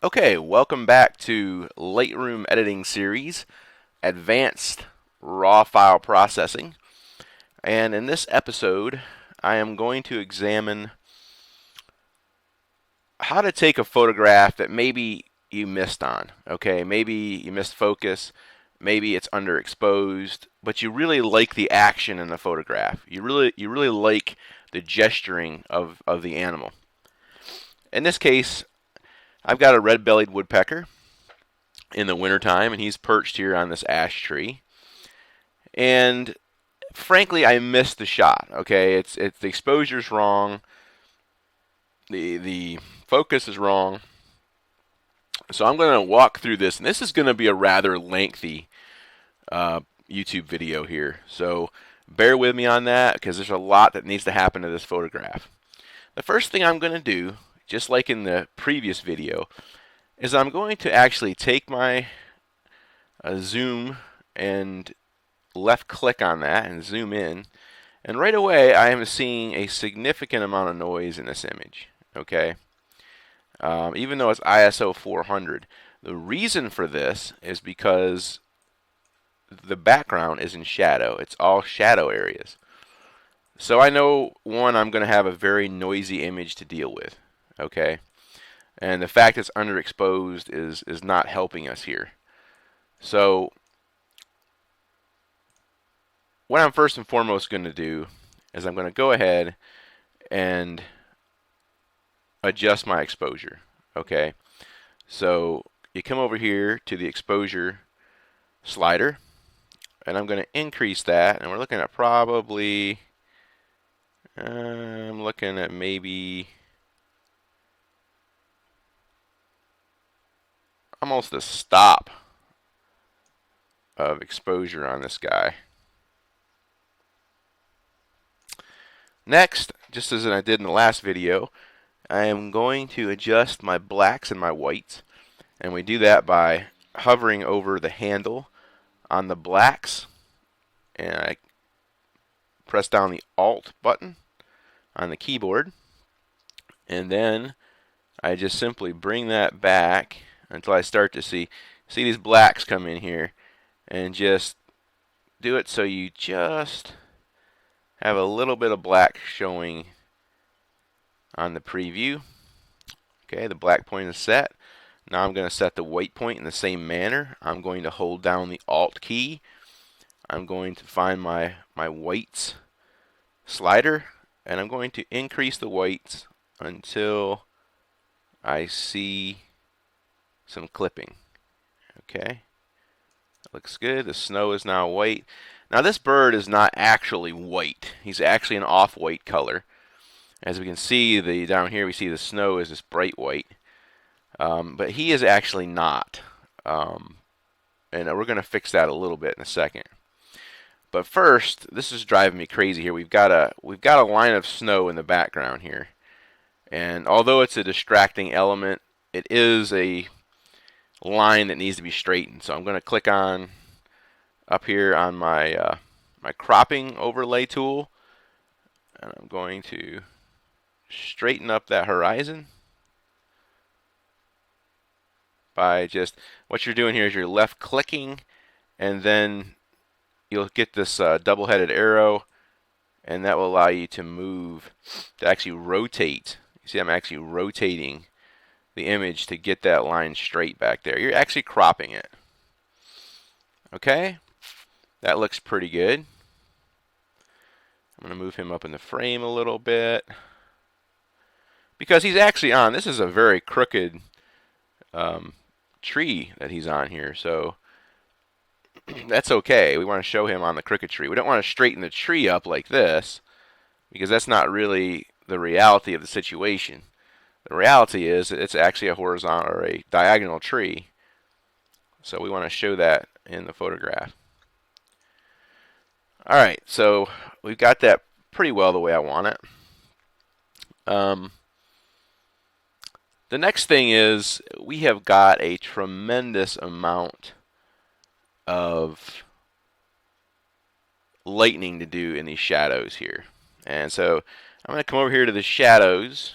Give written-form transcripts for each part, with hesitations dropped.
Okay, welcome back to Lightroom Editing Series, Advanced Raw File Processing. And in this episode, I am going to examine how to take a photograph that maybe you missed on. Okay, maybe you missed focus, maybe it's underexposed, but you really like the action in the photograph. You really like the gesturing of the animal. In this case, I've got a red-bellied woodpecker in the wintertime, and he's perched here on this ash tree. And frankly, I missed the shot. Okay, it's the exposure's wrong, the focus is wrong. So I'm going to walk through this, and this is going to be a rather lengthy YouTube video here. So bear with me on that because there's a lot that needs to happen to this photograph. The first thing I'm going to do, just like in the previous video, is I'm going to actually take my zoom and left click on that and zoom in, and right away I am seeing a significant amount of noise in this image. Okay, even though it's ISO 400. The reason for this is because the background is in shadow. It's all shadow areas. So I know, one, I'm going to have a very noisy image to deal with. Okay, and the fact it's underexposed is not helping us here. So what I'm first and foremost going to do is I'm going to go ahead and adjust my exposure. Okay, so you come over here to the exposure slider, and I'm going to increase that, and we're looking at probably, I'm looking at maybe almost a stop of exposure on this guy. Next, just as I did in the last video, I am going to adjust my blacks and my whites, and we do that by hovering over the handle on the blacks, and I press down the Alt button on the keyboard, and then I just simply bring that back until I start to see these blacks come in here, and just do it so you just have a little bit of black showing on the preview. Okay, the black point is set. Now I'm going to set the white point in the same manner. I'm going to hold down the Alt key. I'm going to find my whites slider, and I'm going to increase the whites until I see some clipping. Okay, looks good. The snow is now white. Now this bird is not actually white. He's actually an off-white color. As we can see, down here we see the snow is this bright white, but he is actually not. And we're going to fix that a little bit in a second. But first, this is driving me crazy here. We've got a line of snow in the background here, and although it's a distracting element, it is a line that needs to be straightened. So I'm going to click on up here on my my cropping overlay tool, and I'm going to straighten up that horizon by just, what you're doing here is you're left clicking, and then you'll get this double-headed arrow, and that will allow you to move, to actually rotate. You see, I'm actually rotating the image to get that line straight back there. You're actually cropping it. Okay, that looks pretty good. I'm going to move him up in the frame a little bit, because he's actually on, this is a very crooked tree that he's on here, so that's okay. We want to show him on the crooked tree. We don't want to straighten the tree up like this, because that's not really the reality of the situation. The reality is that it's actually a horizontal or a diagonal tree, so we want to show that in the photograph. Alright, so we've got that pretty well the way I want it. The next thing is, we have got a tremendous amount of lightening to do in these shadows here. And so I'm going to come over here to the shadows,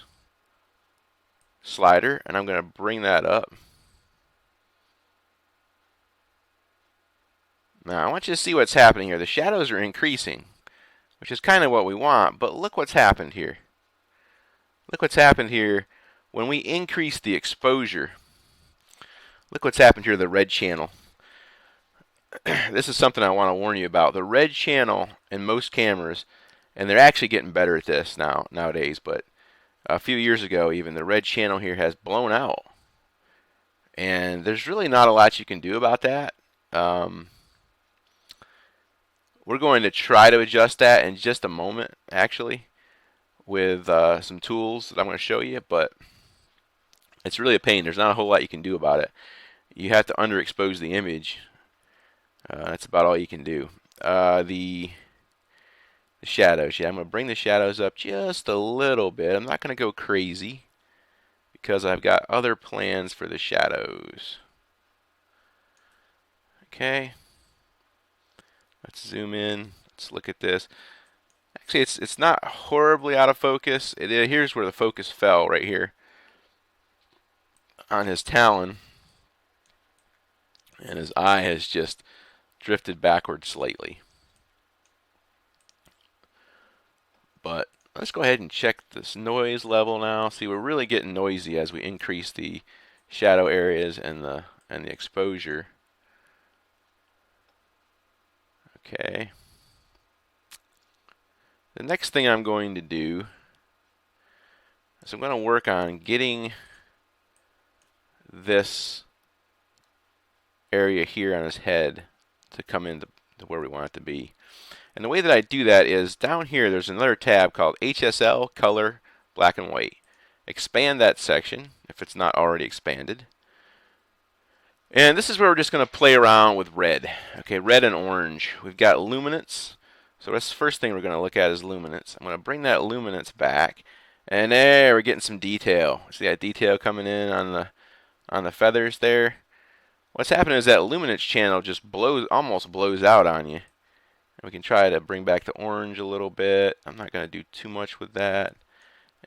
slider, and I'm going to bring that up. Now I want you to see what's happening here. The shadows are increasing, which is kind of what we want, but look what's happened here. Look what's happened here when we increase the exposure. Look what's happened here to the red channel. This is something I want to warn you about. The red channel in most cameras, and they're actually getting better at this nowadays, but a few years ago even, the red channel here has blown out. And there's really not a lot you can do about that. We're going to try to adjust that in just a moment, actually, with some tools that I'm going to show you, but it's really a pain. There's not a whole lot you can do about it. You have to underexpose the image. That's about all you can do. The shadows. Yeah, I'm going to bring the shadows up just a little bit. I'm not going to go crazy because I've got other plans for the shadows. Okay. Let's zoom in. Let's look at this. Actually, it's not horribly out of focus. Here's where the focus fell, right here on his talon, and his eye has just drifted backward slightly. But let's go ahead and check this noise level now. See, we're really getting noisy as we increase the shadow areas and the exposure. Okay. The next thing I'm going to do is I'm going to work on getting this area here on his head to come into where we want it to be. And the way that I do that is down here there's another tab called HSL, Color, Black and White. Expand that section if it's not already expanded. And this is where we're just going to play around with red. Okay, red and orange. We've got luminance. So that's the first thing we're going to look at is luminance. I'm going to bring that luminance back. And there, we're getting some detail. See that detail coming in on the feathers there? What's happening is that luminance channel just almost blows out on you. And we can try to bring back the orange a little bit. I'm not going to do too much with that.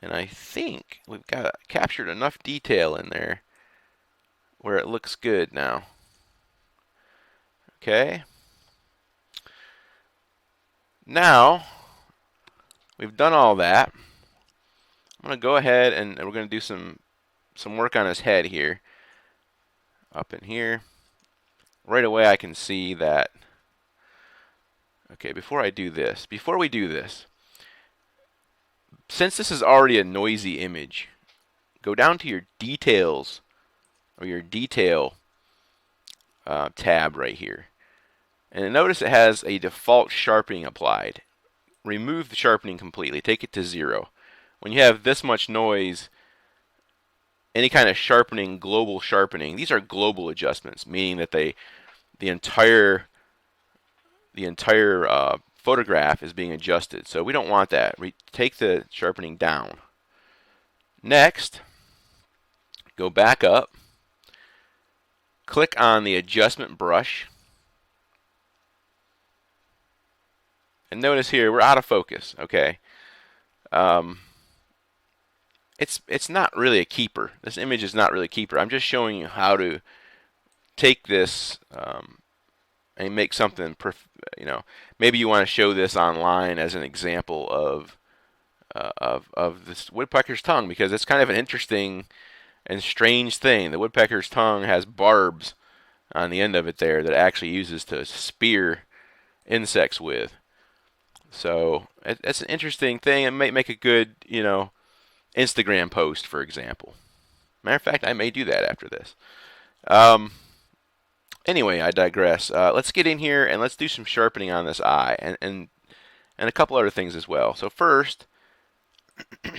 And I think we've got captured enough detail in there where it looks good now. Okay. Now, we've done all that. I'm going to go ahead and we're going to do some work on his head here. Up in here. Right away I can see that. Okay, before we do this, since this is already a noisy image, go down to your details or your detail tab right here. And notice it has a default sharpening applied. Remove the sharpening completely. Take it to 0. When you have this much noise, any kind of sharpening, global sharpening, these are global adjustments, meaning that the entire photograph is being adjusted. So we don't want that. We take the sharpening down. Next, go back up, click on the adjustment brush, and notice here we're out of focus. Okay, it's not really a keeper. This image is not really a keeper. I'm just showing you how to take this and make something. Maybe you want to show this online as an example of this woodpecker's tongue, because it's kind of an interesting and strange thing. The woodpecker's tongue has barbs on the end of it there that it actually uses to spear insects with. So it's an interesting thing. It might make a good, Instagram post, for example. Matter of fact, I may do that after this. Anyway, I digress. Let's get in here and let's do some sharpening on this eye and a couple other things as well. So first, I'm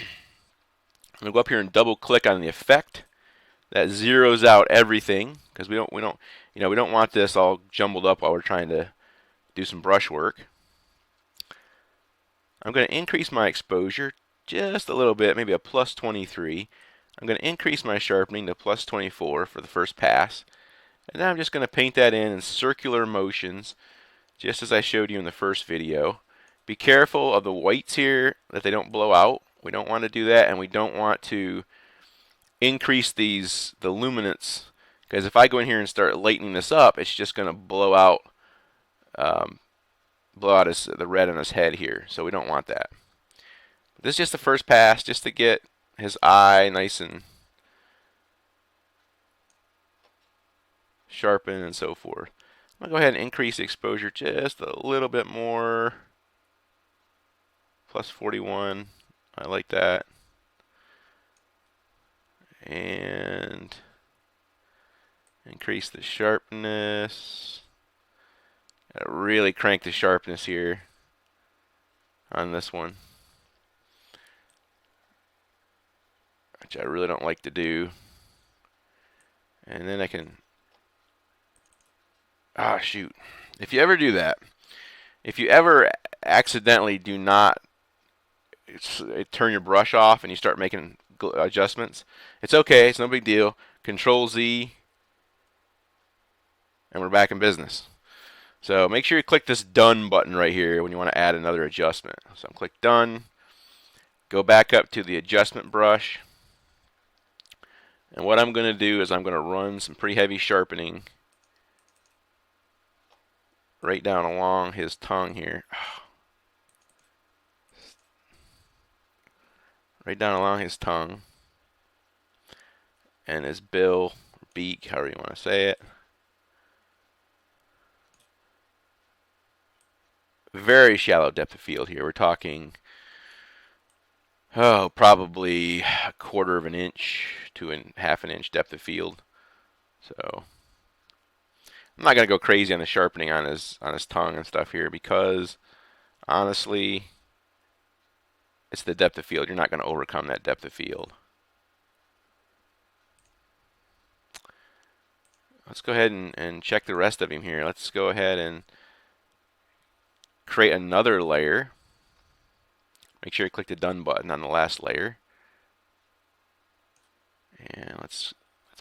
gonna go up here and double click on the effect. That zeroes out everything because we don't want this all jumbled up while we're trying to do some brush work. I'm going to increase my exposure just a little bit, maybe a plus 23. I'm going to increase my sharpening to plus 24 for the first pass. And then I'm just going to paint that in circular motions, just as I showed you in the first video. Be careful of the whites here, that they don't blow out. We don't want to do that, and we don't want to increase the luminance, because if I go in here and start lightening this up, it's just going to blow out um, the red on his head here. So we don't want that. This is just the first pass, just to get his eye nice and sharpened and so forth. I'm going to go ahead and increase the exposure just a little bit more. Plus 41. I like that. And increase the sharpness. Really crank the sharpness here on this one, which I really don't like to do. And then I can, shoot. If you ever do that, if you ever accidentally do not turn your brush off and you start making adjustments, it's okay. It's no big deal. Control Z, and we're back in business. So make sure you click this Done button right here when you want to add another adjustment. So I'm click Done. Go back up to the adjustment brush. And what I'm going to do is I'm going to run some pretty heavy sharpening right down along his tongue here. Right down along his tongue and his bill, beak, however you want to say it. Very shallow depth of field here. We're talking, probably a quarter of an inch to half an inch depth of field. So I'm not gonna go crazy on the sharpening on his tongue and stuff here, because honestly, it's the depth of field. You're not gonna overcome that depth of field. Let's go ahead and check the rest of him here. Let's go ahead and create another layer. Make sure you click the Done button on the last layer. And let's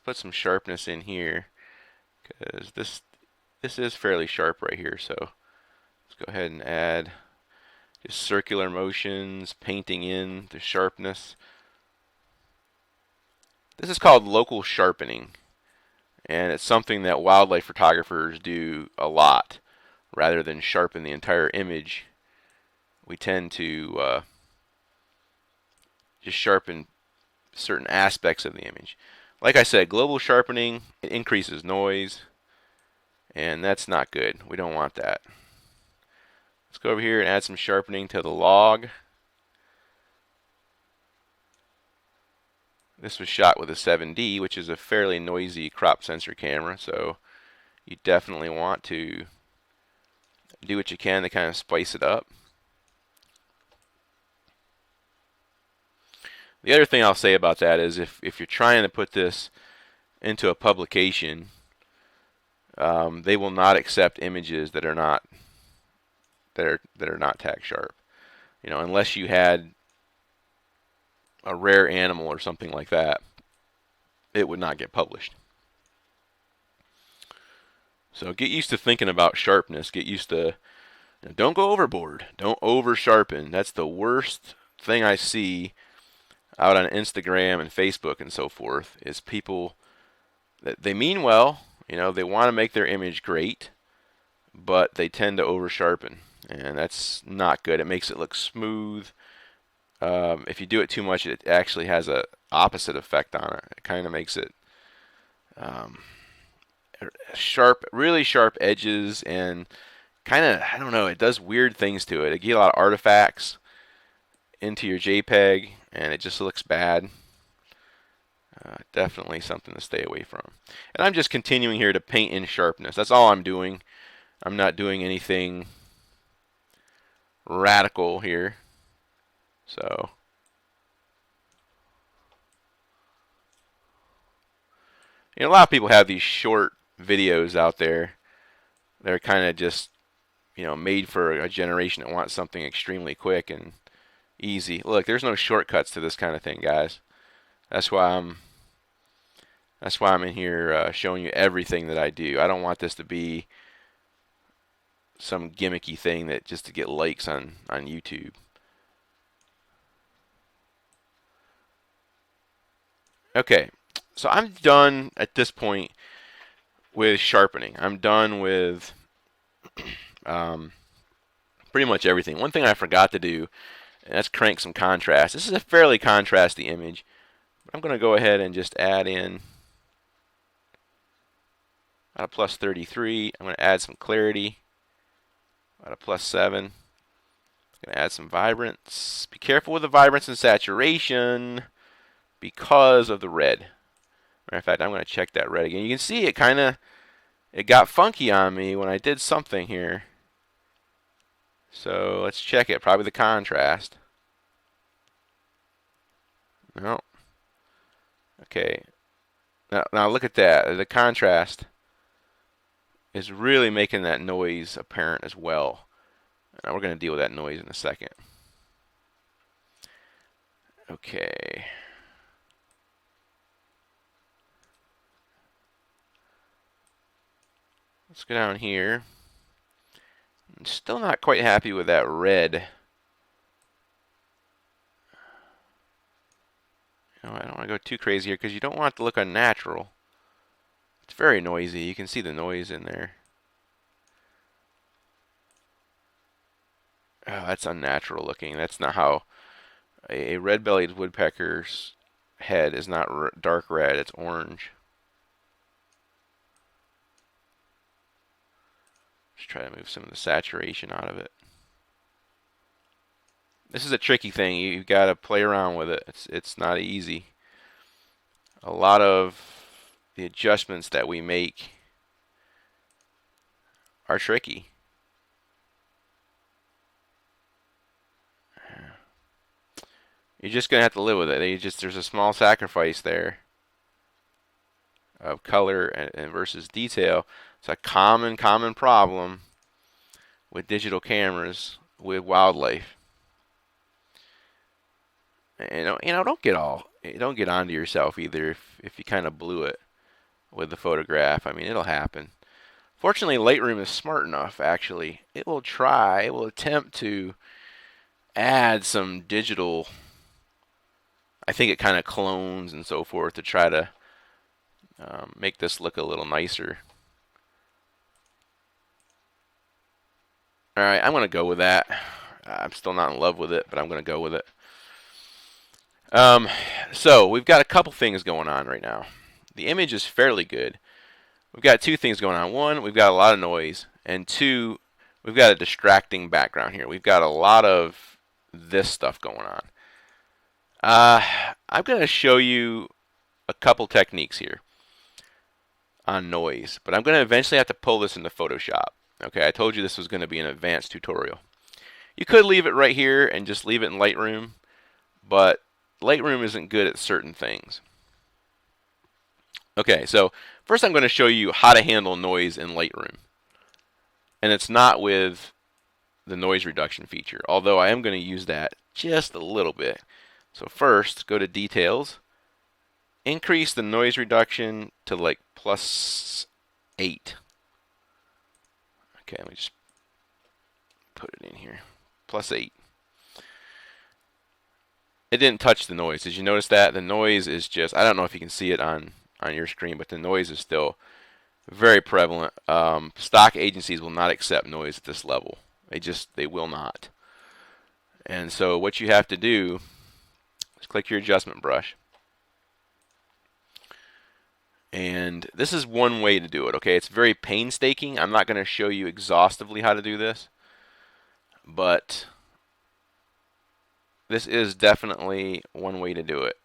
put some sharpness in here, because this is fairly sharp right here. So let's go ahead and add just circular motions, painting in the sharpness. This is called local sharpening, and it's something that wildlife photographers do a lot. Rather than sharpen the entire image, we tend to just sharpen certain aspects of the image. Like I said, global sharpening, it increases noise, and that's not good. We don't want that. Let's go over here and add some sharpening to the log. This was shot with a 7D, which is a fairly noisy crop sensor camera, so you definitely want to do what you can to kind of spice it up. The other thing I'll say about that is if you're trying to put this into a publication, they will not accept images that are not tack sharp. You know, unless you had a rare animal or something like that, it would not get published. So get used to thinking about sharpness. Get used to, don't go overboard. Don't over sharpen. That's the worst thing I see out on Instagram and Facebook and so forth, is people that they mean well, you know, they want to make their image great, but they tend to over sharpen, and that's not good. It makes it look smooth. If you do it too much, it actually has a opposite effect on it. It kind of makes it sharp, really sharp edges, and kind of, I don't know, it does weird things to it. It gives a lot of artifacts into your JPEG, and it just looks bad. Definitely something to stay away from. And I'm just continuing here to paint in sharpness. That's all I'm doing. I'm not doing anything radical here. So you know, a lot of people have these short videos out there. They're kind of just, you know, made for a generation that wants something extremely quick and easy. Look, there's no shortcuts to this kind of thing, guys. That's why I'm in here showing you everything that I do. I don't want this to be some gimmicky thing that just to get likes on YouTube. Okay, so I'm done at this point with sharpening. I'm done with um, pretty much everything. One thing I forgot to do, and that's crank some contrast. This is a fairly contrasty image, but I'm going to go ahead and just add in at a plus 33. I'm going to add some clarity at a plus 7. I'm going to add some vibrance. Be careful with the vibrance and saturation because of the red. Matter of fact, I'm going to check that red again. You can see it got funky on me when I did something here. So let's check it. Probably the contrast. No. Okay. Now look at that. The contrast is really making that noise apparent as well. Now we're going to deal with that noise in a second. Okay. Let's go down here. I'm still not quite happy with that red. I don't want to go too crazy here because you don't want it to look unnatural. It's very noisy. You can see the noise in there. Oh, that's unnatural looking. That's not how a red-bellied woodpecker's head is not dark red. It's orange. Just try to move some of the saturation out of it. This is a tricky thing. You've got to play around with it. It's not easy. A lot of the adjustments that we make are tricky. You're just gonna have to live with it. There's a small sacrifice there of color and versus detail. It's a common problem with digital cameras with wildlife. And don't get onto yourself either if you kind of blew it with the photograph. I mean, it'll happen. Fortunately, Lightroom is smart enough. Actually, it will attempt to add some digital. I think it kind of clones and so forth to try to make this look a little nicer. All right, I'm going to go with that. I'm still not in love with it, but I'm going to go with it. So we've got a couple things going on right now. The image is fairly good. We've got two things going on. One, we've got a lot of noise, and two, we've got a distracting background here. We've got a lot of this stuff going on. I'm going to show you a couple techniques here on noise, but I'm going to eventually have to pull this into Photoshop. Okay, I told you this was going to be an advanced tutorial. You could leave it right here and just leave it in Lightroom, but Lightroom isn't good at certain things. Okay, so first I'm going to show you how to handle noise in Lightroom. And it's not with the noise reduction feature, although I am going to use that just a little bit. So first, go to Details, increase the noise reduction to like +8. Okay, let me just put it in here. +8. It didn't touch the noise. Did you notice that? The noise is just, I don't know if you can see it on your screen, but the noise is still very prevalent. Stock agencies will not accept noise at this level. They will not. And so what you have to do is click your adjustment brush. And this is one way to do it, okay? It's very painstaking. I'm not going to show you exhaustively how to do this, but this is definitely one way to do it.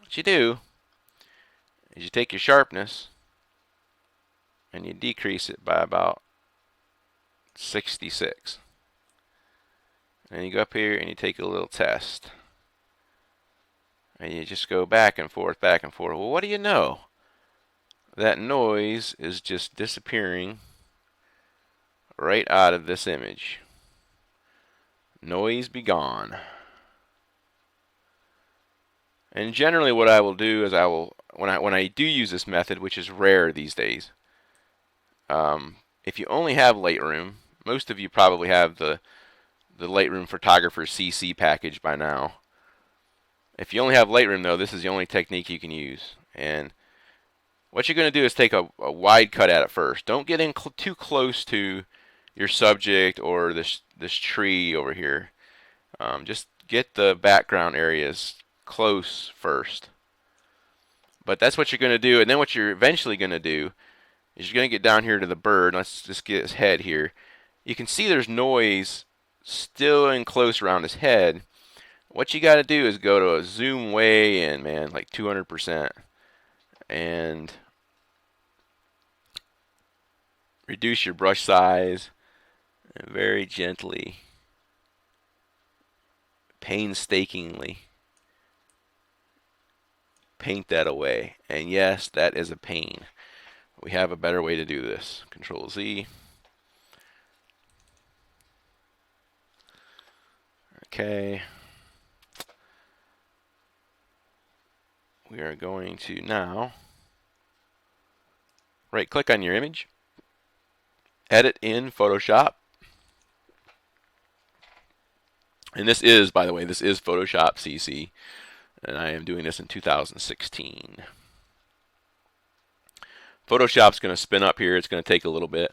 What you do is you take your sharpness and you decrease it by about 66. And you go up here and you take a little test. And you just go back and forth, back and forth. Well, what do you know? That noise is just disappearing right out of this image. Noise be gone. And generally what I will do is when I do use this method, which is rare these days, if you only have Lightroom, most of you probably have the Lightroom Photographer CC package by now. If you only have Lightroom, though, this is the only technique you can use. And what you're going to do is take a wide cut at it first. Don't get in too close to your subject or this tree over here. Just get the background areas close first. But that's what you're going to do. And then what you're eventually going to do is you're going to get down here to the bird. Let's just get his head here. You can see there's noise still in close around his head. What you got to do is go to a zoom way in, man, like 200%. And reduce your brush size and very gently, painstakingly paint that away. And yes, that is a pain. We have a better way to do this. Control Z. Okay. We are going to now right click on your image, edit in Photoshop. And this is, by the way, this is Photoshop CC. And I am doing this in 2016. Photoshop's going to spin up here. It's going to take a little bit.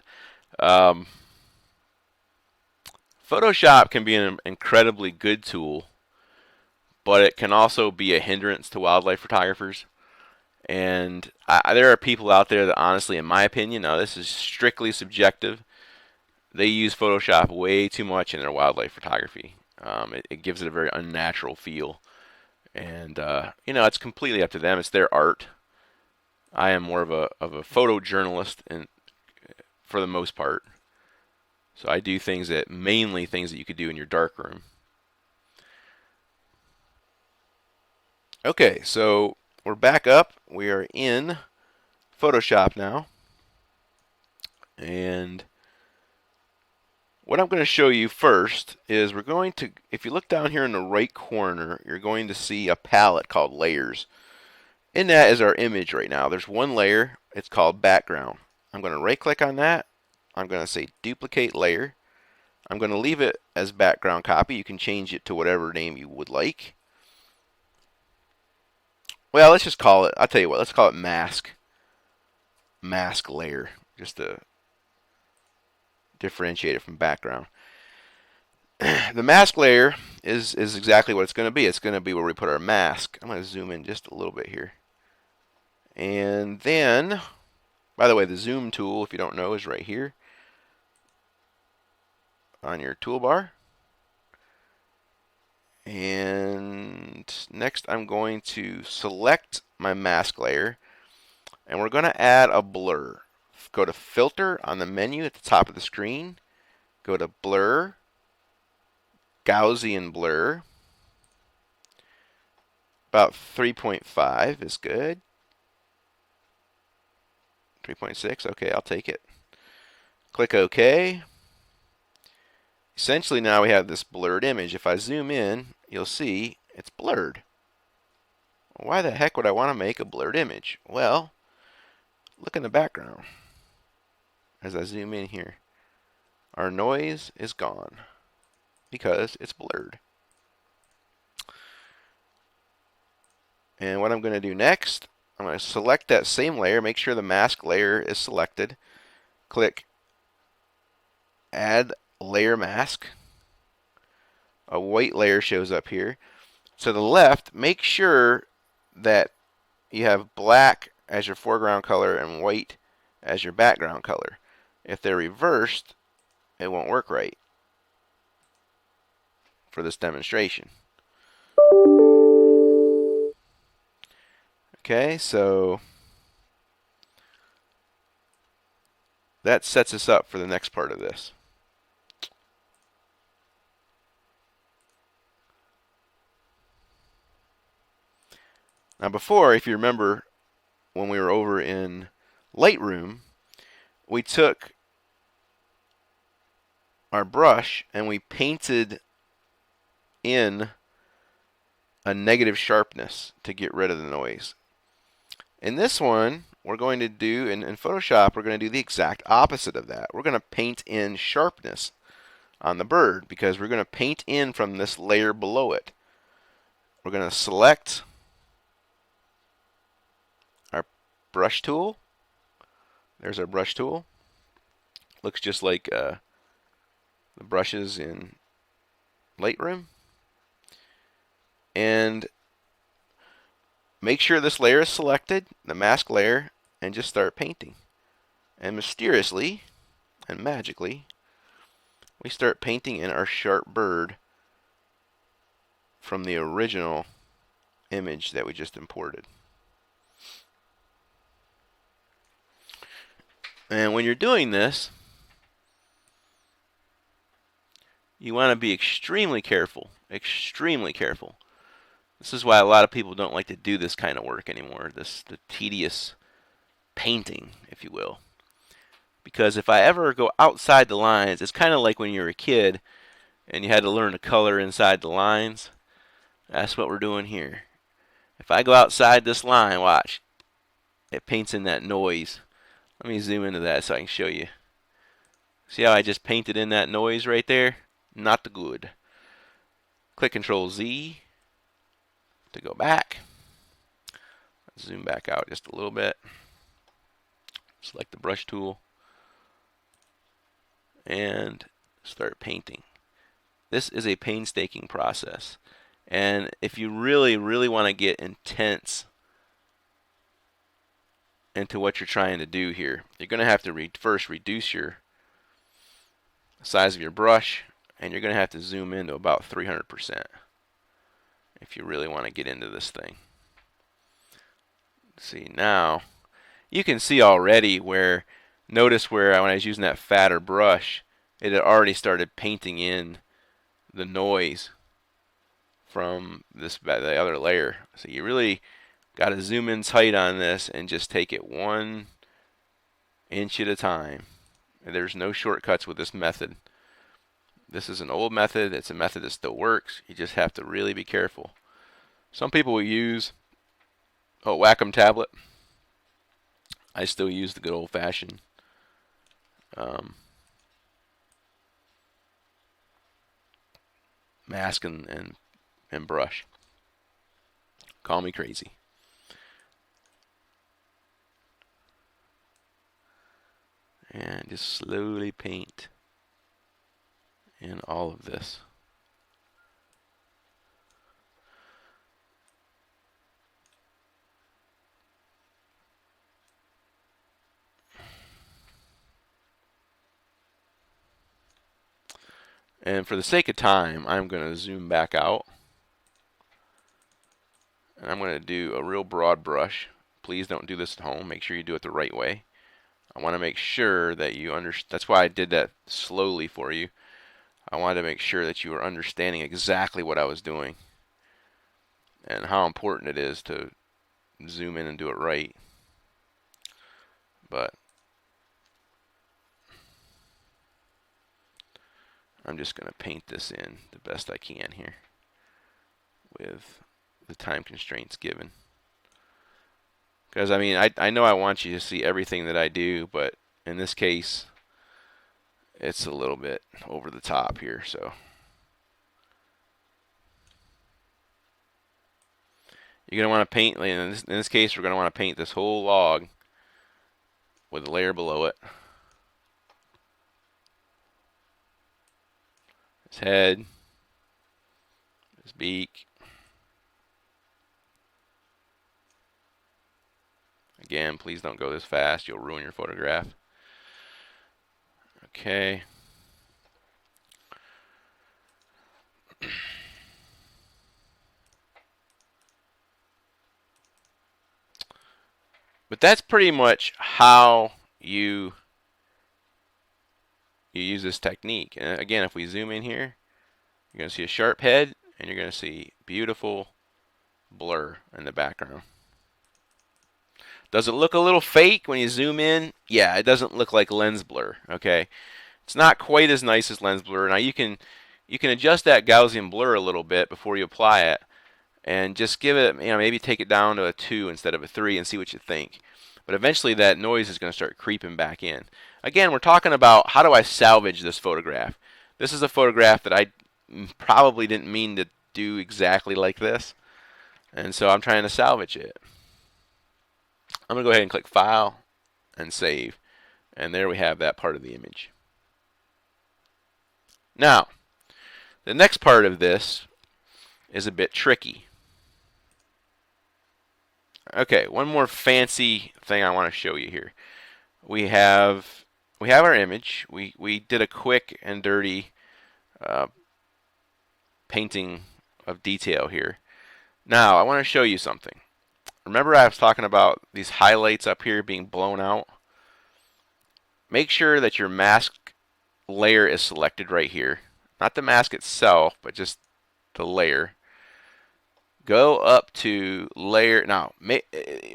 Photoshop can be an incredibly good tool, but it can also be a hindrance to wildlife photographers. And there are people out there that honestly, in my opinion, now this is strictly subjective, they use Photoshop way too much in their wildlife photography. It gives it a very unnatural feel. And, it's completely up to them. It's their art. I am more of a photojournalist for the most part. So I do mainly things that you could do in your darkroom. Okay, so we're back up. We are in Photoshop now. And what I'm going to show you first is we're going to, if you look down here in the right corner, you're going to see a palette called Layers. In that is our image right now. There's one layer. It's called Background. I'm going to right click on that. I'm going to say Duplicate Layer. I'm going to leave it as background copy. You can change it to whatever name you would like. Well, let's just call it, I'll tell you what, let's call it Mask. Mask Layer, just to differentiate it from background. The mask layer is exactly what it's going to be. It's going to be where we put our mask. I'm going to zoom in just a little bit here. And then, by the way, the zoom tool, if you don't know, is right here on your toolbar. And next I'm going to select my mask layer, and we're going to add a blur. Go to Filter on the menu at the top of the screen. Go to Blur, Gaussian Blur. About 3.5 is good. 3.6, okay, I'll take it. Click OK. Essentially now we have this blurred image. If I zoom in, you'll see it's blurred. Why the heck would I want to make a blurred image? Well, look in the background as I zoom in here. Our noise is gone because it's blurred. And what I'm going to do next, I'm going to select that same layer, make sure the mask layer is selected. Click Add Layer Mask. A white layer shows up here. To the left, make sure that you have black as your foreground color and white as your background color. If they're reversed, it won't work right for this demonstration. Okay, so that sets us up for the next part of this. Now before, if you remember, when we were over in Lightroom, we took our brush and we painted in a negative sharpness to get rid of the noise. In this one, we're going to do, in Photoshop, we're going to do the exact opposite of that. We're going to paint in sharpness on the bird because we're going to paint in from this layer below it. we're going to select our brush tool. There's our brush tool. Looks just like the brushes in Lightroom. And make sure this layer is selected, the mask layer, and just start painting. And mysteriously and magically, we start painting in our sharp bird from the original image that we just imported. And when you're doing this, you want to be extremely careful. Extremely careful. This is why a lot of people don't like to do this kind of work anymore. The tedious painting, if you will. Because if I ever go outside the lines, it's kind of like when you were a kid and you had to learn to color inside the lines. That's what we're doing here. If I go outside this line, watch, it paints in that noise. Let me zoom into that so I can show you. See how I just painted in that noise right there? Not the good. Click Control Z to go back. Zoom back out just a little bit. Select the brush tool and start painting. This is a painstaking process. And if you really, really want to get intense into what you're trying to do here, you're going to have to first reduce your size of your brush, and you're going to have to zoom in to about 300% if you really want to get into this thing. See, now you can see already where, notice where when I was using that fatter brush, it had already started painting in the noise from the other layer. So you really got to zoom in tight on this and just take it 1 inch at a time. And there's no shortcuts with this method. This is an old method. It's a method that still works. You just have to really be careful. Some people will use a Wacom tablet. I still use the good old-fashioned mask and brush. Call me crazy. And just slowly paint in all of this. And for the sake of time, I'm going to zoom back out. And I'm going to do a real broad brush. Please don't do this at home. Make sure you do it the right way. I want to make sure that you understand. That's why I did that slowly for you. I wanted to make sure that you were understanding exactly what I was doing and how important it is to zoom in and do it right. But I'm just going to paint this in the best I can here with the time constraints given. Because, I mean, I know I want you to see everything that I do, but in this case, it's a little bit over the top here. So you're going to want to paint, in this case, we're going to want to paint this whole log with a layer below it. His head, his beak. Again, please don't go this fast. You'll ruin your photograph. Okay. But that's pretty much how you use this technique. And again, if we zoom in here, you're going to see a sharp head, and you're going to see beautiful blur in the background. Does it look a little fake when you zoom in? Yeah, it doesn't look like lens blur, okay? It's not quite as nice as lens blur. Now you can adjust that Gaussian blur a little bit before you apply it, and just give it, maybe take it down to a 2 instead of a 3 and see what you think. But eventually that noise is going to start creeping back in. Again, we're talking about how do I salvage this photograph. This is a photograph that I probably didn't mean to do exactly like this. And so I'm trying to salvage it. I'm going to go ahead and click File and Save. And there we have that part of the image. Now, the next part of this is a bit tricky. Okay, one more fancy thing I want to show you here. We have our image. We did a quick and dirty uh, painting of detail here. Now I want to show you something. Remember I was talking about these highlights up here being blown out? Make sure that your mask layer is selected right here. Not the mask itself, but just the layer. Go up to layer. Now,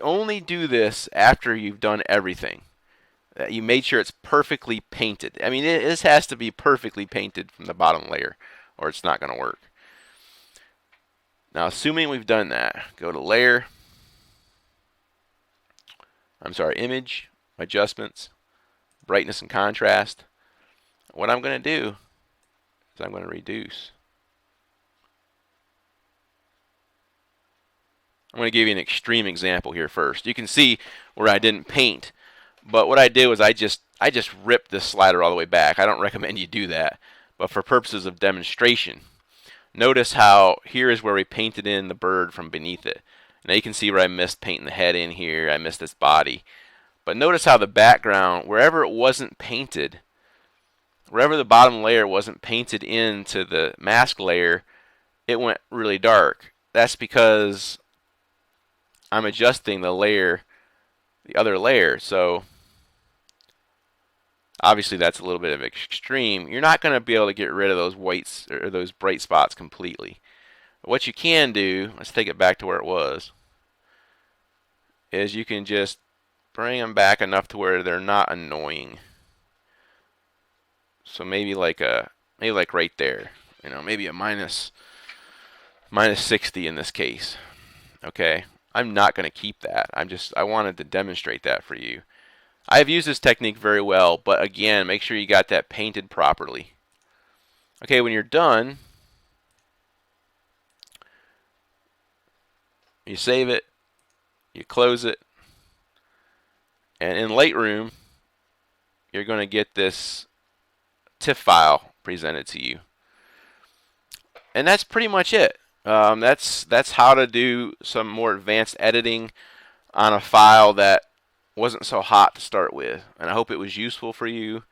only do this after you've done everything. You made sure it's perfectly painted. I mean, this has to be perfectly painted from the bottom layer, or it's not going to work. Now, assuming we've done that, go to Layer. Image, Adjustments, Brightness and Contrast. What I'm going to do is I'm going to reduce. I'm going to give you an extreme example here first. You can see where I didn't paint, but what I did was I just ripped this slider all the way back. I don't recommend you do that, but for purposes of demonstration, notice how here is where we painted in the bird from beneath it. Now you can see where I missed painting the head in here. I missed this body. But notice how the background, wherever it wasn't painted, wherever the bottom layer wasn't painted into the mask layer, it went really dark. That's because I'm adjusting the layer, the other layer. So obviously that's a little bit of extreme. You're not going to be able to get rid of those whites or those bright spots completely. But what you can do, let's take it back to where it was, is you can just bring them back enough to where they're not annoying. So maybe like right there, maybe a minus 60 in this case. Okay, I'm not going to keep that. I wanted to demonstrate that for you. I've used this technique very well, but again, make sure you got that painted properly. Okay, when you're done, you save it, you close it, and in Lightroom, you're going to get this TIFF file presented to you. And that's pretty much it. That's how to do some more advanced editing on a file that wasn't so hot to start with. And I hope it was useful for you.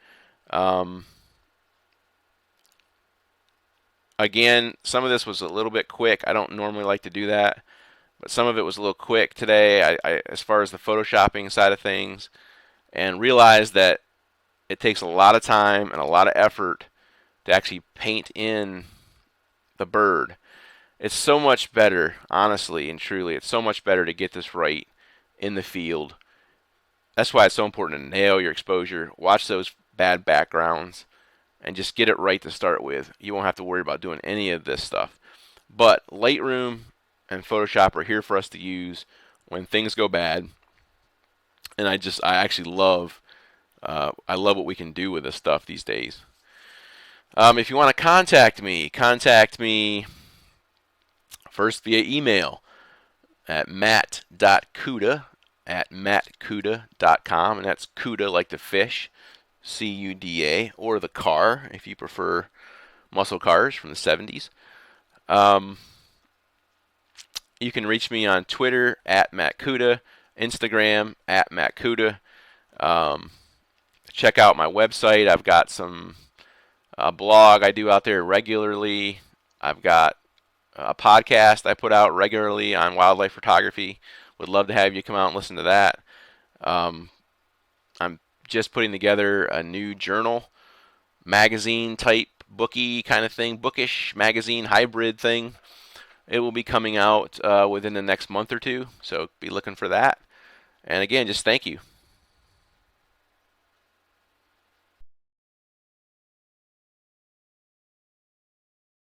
Again, some of this was a little bit quick. I don't normally like to do that, but some of it was a little quick today as far as the photoshopping side of things, and realized that it takes a lot of time and a lot of effort to actually paint in the bird. It's so much better, honestly and truly, it's so much better to get this right in the field. That's why it's so important to nail your exposure, watch those bad backgrounds, and just get it right to start with. You won't have to worry about doing any of this stuff. But Lightroom and Photoshop are here for us to use when things go bad. And I actually love what we can do with this stuff these days. If you want to contact me first via email at matt.cuda@mattcuda.com, and that's Cuda like the fish, C-U-D-A, or the car if you prefer muscle cars from the 70s. You can reach me on Twitter at mattcuda, Instagram at mattcuda. Check out my website. I've got some blog I do out there regularly. I've got a podcast I put out regularly on wildlife photography. Would love to have you come out and listen to that. I'm just putting together a new journal, magazine type, booky kind of thing, bookish magazine hybrid thing. It will be coming out within the next month or two, so be looking for that. And again, just thank you.